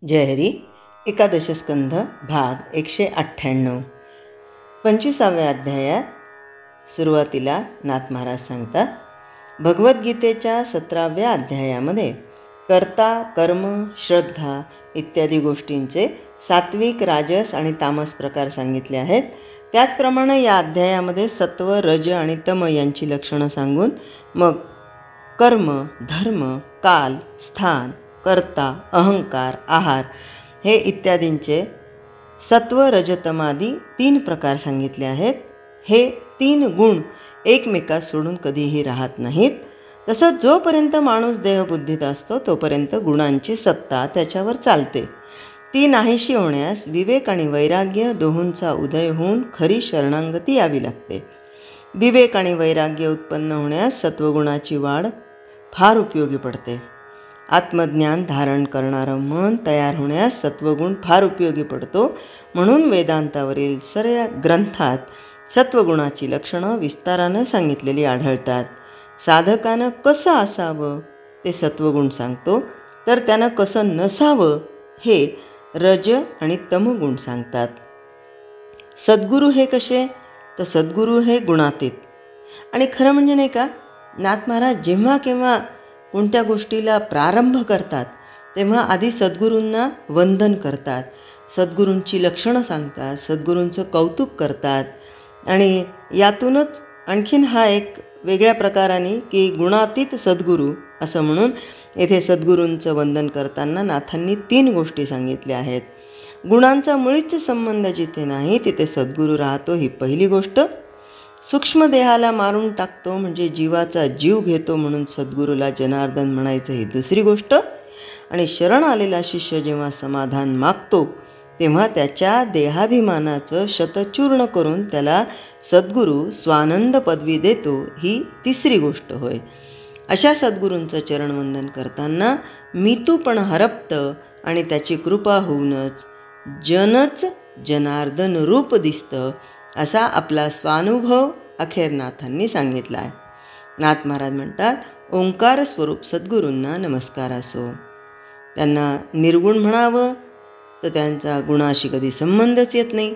जय हरी. एकादश स्कंध भाग 198. 25व्या अध्यायात सुरुवातीला नाथ महाराज सांगतात, भगवद्गीतेच्या 17व्या अध्यायामध्ये कर्ता, कर्म, श्रद्धा इत्यादी गोष्टींचे सात्विक, राजस आणि तामस प्रकार सांगितले आहेत. त्याचप्रमाणे या अध्यायामध्ये सत्व, रज आणि तम यांची लक्षणं सांगून मग कर्म, धर्म, काल, स्थान, कर्ता, अहंकार, आहार हे इत्यादींचे सत्व, रजतमादी 3 प्रकार सांगितले आहेत. हे 3 गुण एकमेकास सोडून कधीही राहत नाहीत. तसंच जोपर्यंत माणूस देहबुद्धीत असतो तोपर्यंत गुणांची सत्ता त्याच्यावर चालते. ती नाहीशी होण्यास विवेक आणि वैराग्य दोहोंचा उदय होऊन खरी शरणागती यावी लागते. विवेक आणि वैराग्य उत्पन्न होण्यास सत्वगुणाची वाढ फार उपयोगी पडते. आत्मज्ञान धारण करणारं मन तयार होण्यास सत्वगुण फार उपयोगी पडतो. म्हणून वेदांतावरील सर्व ग्रंथात सत्वगुणाची लक्षणं विस्तारानं सांगितलेली आढळतात. साधकानं कसं असावं ते सत्वगुण सांगतो, तर त्यानं कसं नसावं हे रज आणि तमगुण सांगतात. सद्गुरू हे कसे, तर सद्गुरू हे गुणातीत. आणि खरं म्हणजे नाही का, नाथ महाराज जेव्हा केव्हा कोणत्या गोष्टीला प्रारंभ करतात तेव्हा आधी सद्गुरूंना वंदन करतात, सद्गुरूंची लक्षणं सांगतात, सद्गुरूंचं कौतुक करतात. आणि यातूनच आणखीन हा एक वेगळ्या प्रकाराने की गुणातीत सद्गुरू असं म्हणून येथे सद्गुरूंचं वंदन करताना नाथांनी 3 गोष्टी सांगितल्या आहेत. गुणांचा मुळीच संबंध जिथे नाही तिथे सद्गुरू राहतो ही पहिली गोष्ट. सूक्ष्म देहाला मारून टाकतो म्हणजे जीवाचा जीव घेतो म्हणून सद्गुरूला जनार्दन म्हणायचं ही दुसरी गोष्ट. आणि शरण आलेला शिष्य जेव्हा समाधान मागतो तेव्हा त्याच्या देहाभिमानाचं शतचूर्ण करून त्याला सद्गुरू स्वानंद पदवी देतो ही तिसरी गोष्ट होय. अशा सद्गुरूंचं चरणवंदन करताना मितूपण हरपतं आणि त्याची कृपा होऊनच जनच जनार्दन रूप दिसतं असा आपला स्वानुभव अखेर नाथांनी सांगितला आहे. नाथ महाराज म्हणतात, ओंकार स्वरूप सद्गुरूंना नमस्कार असो. त्यांना निर्गुण म्हणावं तर त्यांचा गुणाशी कधी संबंधच येत नाही.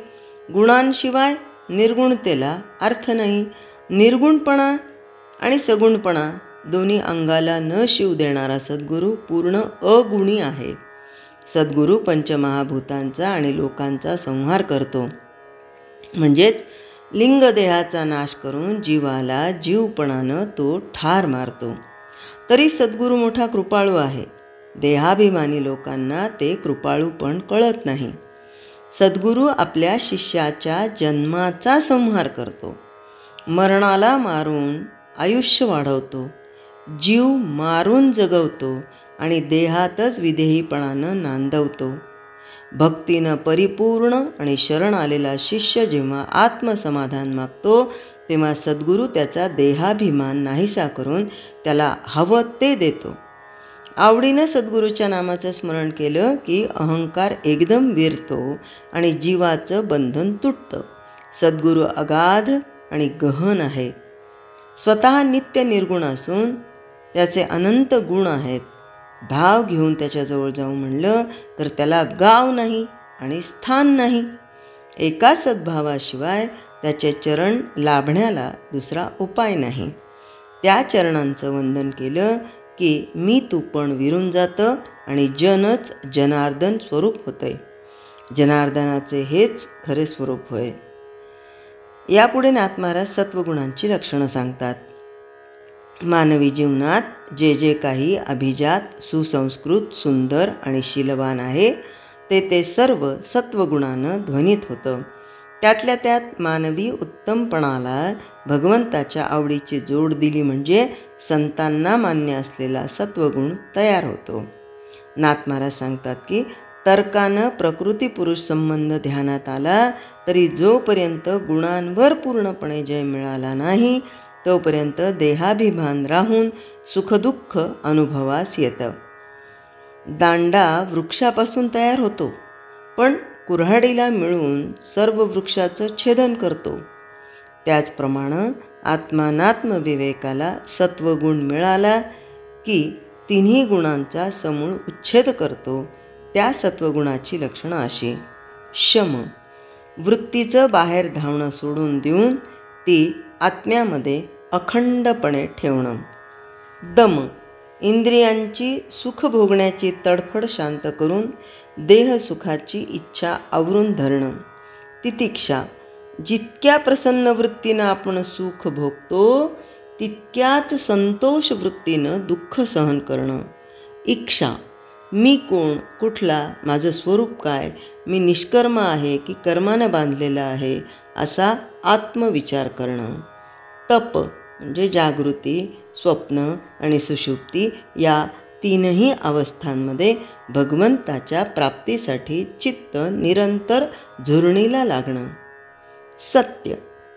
गुणांशिवाय निर्गुणतेला अर्थ नाही. निर्गुणपणा आणि सगुणपणा दोन्ही अंगाला न शिव देणारा सद्गुरू पूर्ण अगुणी आहे. सद्गुरू पंचमहाभूतांचा आणि लोकांचा संहार करतो, म्हणजेच लिंगदेहाचा नाश करून जीवाला जीवपणानं तो ठार मारतो. तरी सद्गुरू मोठा कृपाळू आहे. देहाभिमानी लोकांना ते कृपाळूपण कळत नाही. सद्गुरू आपल्या शिष्याच्या जन्माचा संहार करतो, मरणाला मारून आयुष्य वाढवतो, जीव मारून जगवतो आणि देहातच विदेहीपणानं नांदवतो. भक्तीनं परिपूर्ण आणि शरण आलेला शिष्य जेव्हा आत्मसमाधान मागतो तेव्हा सद्गुरू त्याचा देहाभिमान नाहीसा करून त्याला हवं ते देतो. आवडीनं सद्गुरूच्या नामाचं स्मरण केलं की अहंकार एकदम विरतो आणि जीवाचं बंधन तुटतं. सद्गुरू अगाध आणि गहन आहे. स्वतः नित्य निर्गुण असून त्याचे अनंत गुण आहेत. धाव घेऊन त्याच्याजवळ जाऊ म्हणलं तर त्याला गाव नाही आणि स्थान नाही. एका सद्भावाशिवाय त्याचे चरण लाभण्याला दुसरा उपाय नाही. त्या चरणांचं वंदन केलं की मी तू पण विरून जातं आणि जनच जनार्दन स्वरूप होतंय. जनार्दनाचे हेच खरे स्वरूप होय. यापुढे नाथ महाराज सत्वगुणांची लक्षणं सांगतात. मानवी जीवनात जे जे काही अभिजात, सुसंस्कृत, सुंदर आणि शीलवान आहे ते सर्व सत्वगुणानं ध्वनित होतं. त्यातल्या त्यात मानवी उत्तमपणाला भगवंताच्या आवडीची जोड दिली म्हणजे संतांना मान्य असलेला सत्वगुण तयार होतो. नाथ महाराज सांगतात की तर्कानं प्रकृती पुरुष संबंध ध्यानात आला तरी जोपर्यंत गुणांवर पूर्णपणे जय मिळाला नाही तोपर्यंत देहाभिमान राहून सुखदुःख अनुभवास येतं. दांडा वृक्षापासून तयार होतो पण कुऱ्हाडीला मिळून सर्व वृक्षाचं छेदन करतो. त्याचप्रमाणे आत्मानात्म विवेकाला सत्वगुण मिळाला की 3 गुणांचा समूळ उच्छेद करतो त्या सत्वगुणाची लक्षणं अशी: शम, वृत्तीचं बाहेर धावणं सोडून देऊन ती आत्म्यामध्ये अखंडपणे ठेवणं. दम, इंद्रियांची सुख भोगण्याची तडफड शांत करून देहसुखाची इच्छा आवरून धरणं. तितिक्षा, जितक्या प्रसन्न वृत्तीनं आपण सुख भोगतो तितक्याच संतोष वृत्तीनं दुःख सहन करणं. इच्छा, मी कोण, कुठला, माझं स्वरूप काय, मी निष्कर्म आहे की कर्मानं बांधलेला आहे, असा आत्मविचार करणं. तप म्हणजे जागृती, स्वप्न आणि सुषुप्ती या तीनही अवस्थांमध्ये भगवंताच्या प्राप्तीसाठी चित्त निरंतर झुरणीला लागणं. सत्य,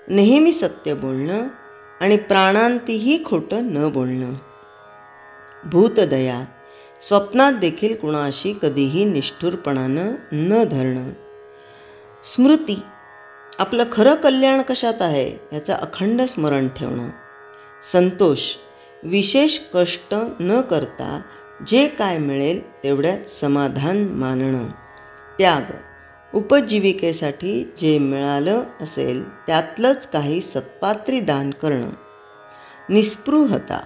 नेहमी सत्य बोलणं आणि प्राणांतीही खोटं न बोलणं. भूतदया, स्वप्नात देखील कुणाशी कधीही निष्ठुरपणानं न धरणं. स्मृती, आपलं खरं कल्याण कशात आहे याचं अखंड स्मरण ठेवणं. संतोष, विशेष कष्ट न करता जे काय मिळेल तेवढ्यात समाधान मानणं. त्याग, उपजीविकेसाठी जे मिळालं असेल त्यातलंच काही सत्पात्री दान करणं. निस्पृहता,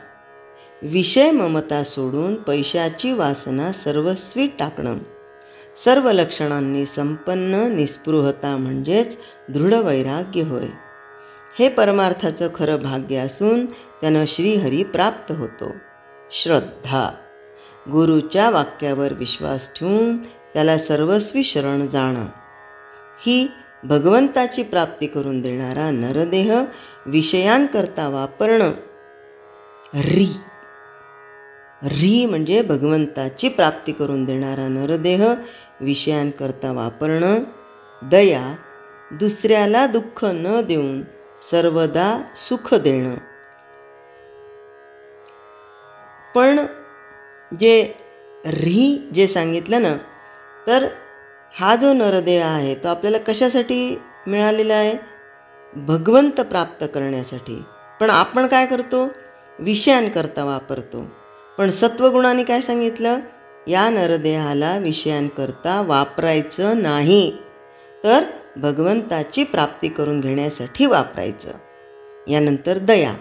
विषय ममता सोडून पैशाची वासना सर्वस्वी टाकणं. सर्व लक्षणांनी संपन्न निस्पृहता म्हणजेच दृढ वैराग्य होय. हे परमार्थाचं खरं भाग्य असून त्यानं श्रीहरी प्राप्त होतो. श्रद्धा, गुरुच्या वाक्यावर विश्वास ठेवून त्याला सर्वस्वी शरण जाणं. ही भगवंताची प्राप्ती करून देणारा नरदेह विषयांकरता वापरणं. री म्हणजे भगवंताची प्राप्ती करून देणारा नरदेह विषयांकरता वापरणं. दया, दुसऱ्याला दुःख न देऊन सर्वदा सुख देणं. पण जे सांगितलं ना, तर हा जो नरदेह आहे तो आपल्याला कशासाठी मिळालेला आहे? भगवंत प्राप्त करण्यासाठी. पण आपण काय करतो? विषयांकरता वापरतो. पण सत्वगुणाने काय सांगितलं? या नरदेहाला विषयांकरता वापरायचं नाही, तर भगवंताची प्राप्ती करून घेण्यासाठी वापरायचं. यानंतर दया,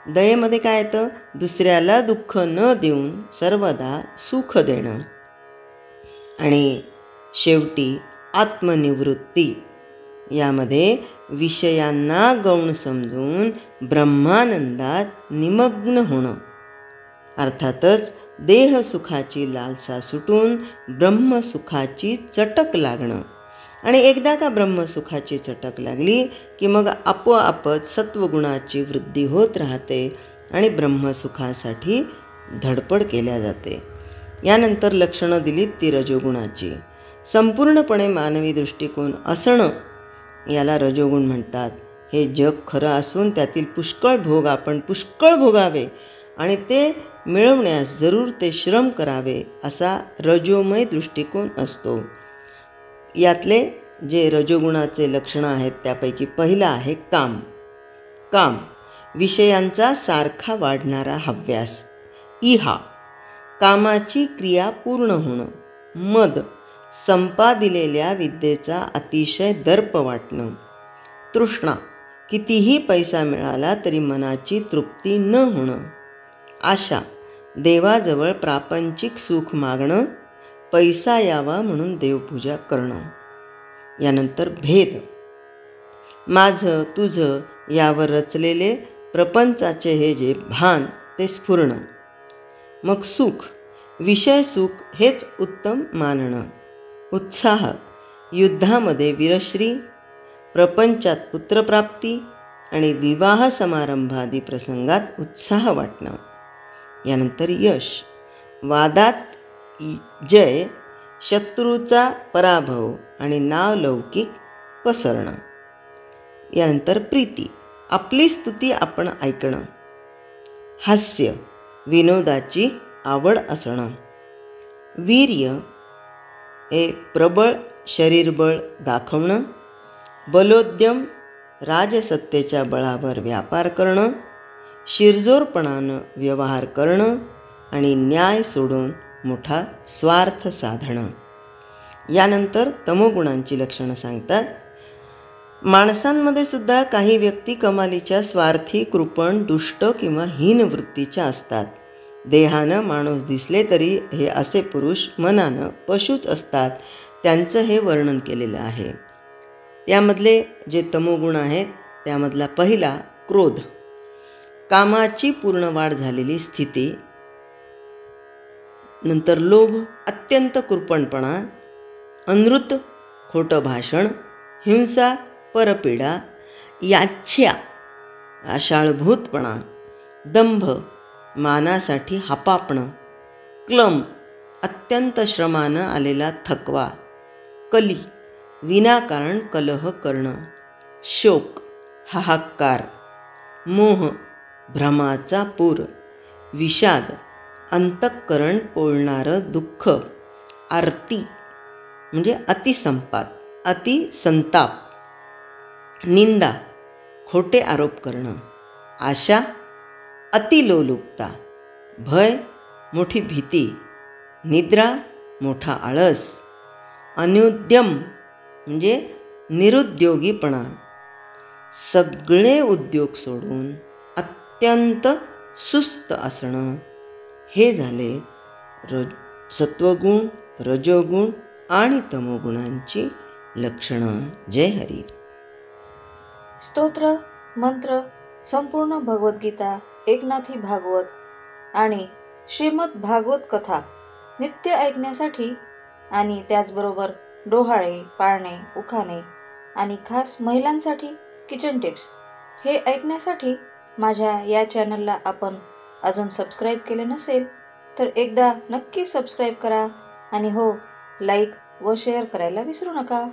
दयेमध्ये काय येतं? दुसऱ्याला दुःख न देऊन सर्वदा सुख देणं. आणि शेवटी आत्मनिवृत्ती, यामध्ये विषयांना गौण समजून ब्रह्मानंदात निमग्न होणं. अर्थातच देहसुखाची लालसा सुटून ब्रह्मसुखाची चटक लागणं. आणि एकदा का ब्रह्मसुखाची चटक लागली की मग आपोआपच सत्वगुणाची वृद्धी होत राहते आणि ब्रह्मसुखासाठी धडपड केल्या जाते. यानंतर लक्षणं दिलीत ती रजोगुणाची. संपूर्णपणे मानवी दृष्टिकोन असणं याला रजोगुण म्हणतात. हे जग खरं असून त्यातील पुष्कळ भोग आपण पुष्कळ भोगावे आणि ते मिळवण्यास जरूर ते श्रम करावे असा रजोमय दृष्टिकोन असतो. यातले जे रजोगुणाचे लक्षणं आहेत त्यापैकी पहिलं आहे काम. काम, विषयांचा सारखा वाढणारा हव्यास. इहा, कामाची क्रिया पूर्ण होणं. मद, संपादिलेल्या विद्येचा अतिशय दर्प वाटणं. तृष्णा, कितीही पैसा मिळाला तरी मनाची तृप्ती न होणं. आशा, देवाजवळ प्रापंचिक सुख मागणं, पैसा यावा म्हणून देवपूजा करणं. यानंतर भेद, माझं तुझं यावर रचलेले प्रपंचाचे हे जे भान ते स्फुरणं. मग सुख, विषय सुख हेच उत्तम मानणं. उत्साह, युद्धामध्ये वीरश्री, प्रपंचात पुत्रप्राप्ती आणि विवाह समारंभादी प्रसंगात उत्साह वाटणं. यानंतर यश, वादात जय, शत्रूचा पराभव आणि नावलौकिक पसरणं. यानंतर प्रीती, आपली स्तुती आपण ऐकणं. हास्य, विनोदाची आवड असणं. वीर्य, हे प्रबळ शरीरबळ दाखवणं. बलोद्यम, राजसत्तेच्या बळावर व्यापार करणं. शिरजोरपणानं व्यवहार करणं आणि न्याय सोडून मोठा स्वार्थ साधणं. यानंतर तमोगुणांची लक्षणं सांगतात. माणसांमध्ये सुद्धा काही व्यक्ती कमालीच्या स्वार्थी, कृपण, दुष्ट किंवा हीन वृत्तीच्या असतात. देहानं माणूस दिसले तरी हे असे पुरुष मनानं पशुच असतात. त्यांचं हे वर्णन केलेलं आहे. यामधले जे तमोगुण आहेत त्यामधला पहिला क्रोध, कामाची पूर्ण वाढ झालेली स्थिती. नंतर लोभ, अत्यंत कृपणपणा, अनृत, खोटं भाषण, हिंसा, परपीडा, याच्छा, आशाळभूतपणा, दंभ, मानासाठी हापापणं, क्लम, अत्यंत श्रमानं आलेला थकवा, कली, विनाकारण कलह करणं, शोक, हाहाकार, मोह, भ्रमाचा पूर, विषाद, अंतःकरण पोळणारं दुःख, आर्ती म्हणजे अतिसंपात, अतिसंताप, निंदा, खोटे आरोप करणं, आशा, अतिलोलुपता, भय, मोठी भीती, निद्रा, मोठा आळस, अनुद्यम म्हणजे निरुद्योगीपणा, सगळे उद्योग सोडून अत्यंत सुस्त असणं. हे झाले सत्वगुण, रजोगुण आणि तमोगुणांची लक्षणं. जय हरी. स्तोत्र, मंत्र, संपूर्ण भगवद्गीता, एकनाथी भागवत आणि श्रीमद भागवत कथा नित्य ऐकण्यासाठी आणि त्याचबरोबर डोहाळे, पाळणे, उखाणे आणि खास महिलांसाठी किचन टिप्स हे ऐकण्यासाठी माझ्या या चॅनलला आपण अजून सबस्क्राईब केले नसेल तर एकदा नक्की सबस्क्राईब करा आणि हो, लाईक व शेअर करायला विसरू नका.